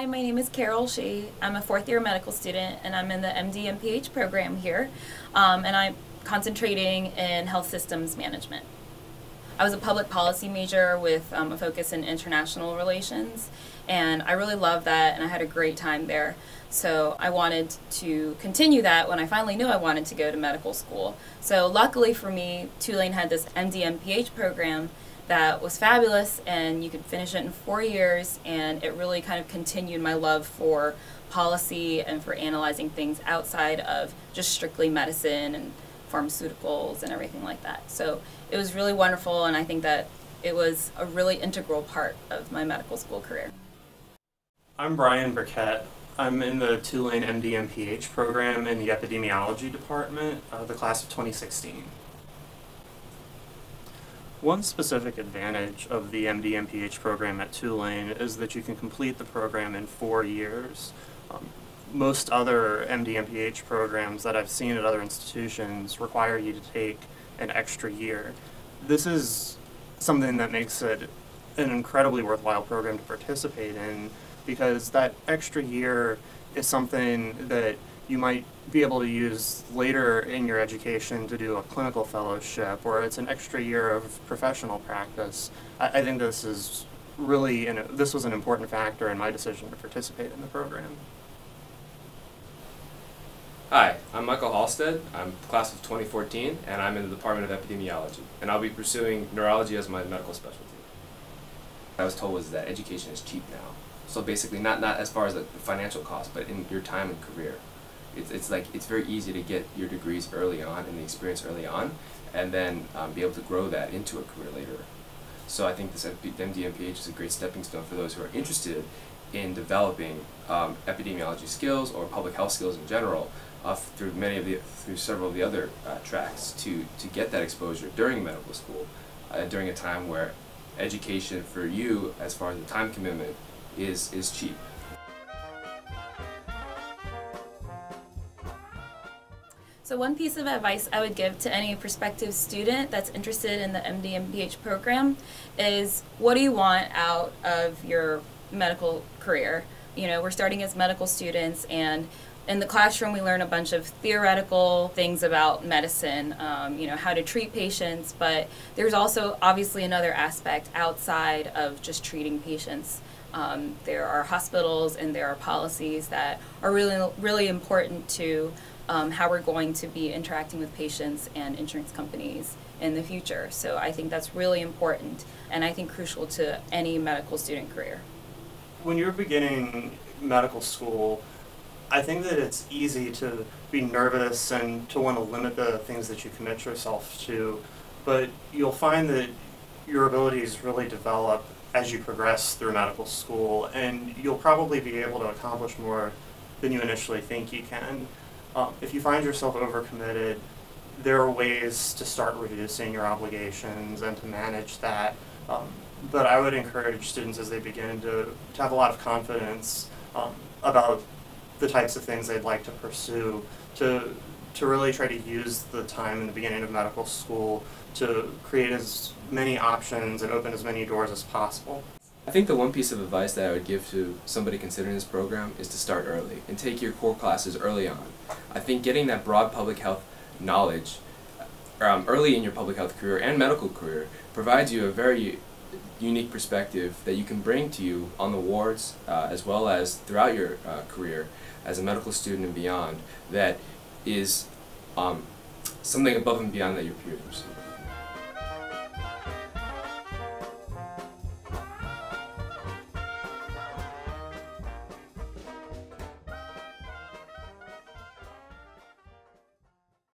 Hi, my name is Carol Shea. I'm a fourth-year medical student, and I'm in the MD MPH program here, and I'm concentrating in health systems management. I was a public policy major with a focus in international relations, and I really loved that, and I had a great time there. So I wanted to continue that when I finally knew I wanted to go to medical school. So luckily for me, Tulane had this MD MPH program that was fabulous, and you could finish it in 4 years, and it really kind of continued my love for policy and for analyzing things outside of just strictly medicine and pharmaceuticals and everything like that. So it was really wonderful, and I think that it was a really integral part of my medical school career. I'm Brian Burkett. I'm in the Tulane MD MPH program in the epidemiology department, the class of 2016. One specific advantage of the MD MPH program at Tulane is that you can complete the program in 4 years. Most other MD MPH programs that I've seen at other institutions require you to take an extra year. This is something that makes it an incredibly worthwhile program to participate in, because that extra year is something that you might be able to use later in your education to do a clinical fellowship, or it's an extra year of professional practice. I think this is really, this was an important factor in my decision to participate in the program. Hi, I'm Michael Halstead. I'm class of 2014, and I'm in the Department of Epidemiology, and I'll be pursuing neurology as my medical specialty. What I was told was that education is cheap now. So basically, not as far as the financial cost, but in your time and career. It's very easy to get your degrees early on and the experience early on, and then be able to grow that into a career later. So I think this MD MPH is a great stepping stone for those who are interested in developing epidemiology skills or public health skills in general through several of the other tracks to get that exposure during medical school, during a time where education for you, as far as the time commitment, is cheap. So one piece of advice I would give to any prospective student that's interested in the MD MPH program is, what do you want out of your medical career? You know, we're starting as medical students, and in the classroom we learn a bunch of theoretical things about medicine, you know, how to treat patients, but there's also obviously another aspect outside of just treating patients. There are hospitals and there are policies that are really important to how we're going to be interacting with patients and insurance companies in the future. So I think that's really important, and I think crucial to any medical student career. When you're beginning medical school, I think that it's easy to be nervous and to want to limit the things that you commit yourself to, but you'll find that your abilities really develop as you progress through medical school, and you'll probably be able to accomplish more than you initially think you can. If you find yourself overcommitted, there are ways to start reducing your obligations and to manage that. But I would encourage students as they begin to have a lot of confidence about the types of things they'd like to pursue, to really try to use the time in the beginning of medical school to create as many options and open as many doors as possible. I think the one piece of advice that I would give to somebody considering this program is to start early and take your core classes early on. I think getting that broad public health knowledge early in your public health career and medical career provides you a very unique perspective that you can bring to you on the wards as well as throughout your career as a medical student and beyond, that is something above and beyond that your peers receive.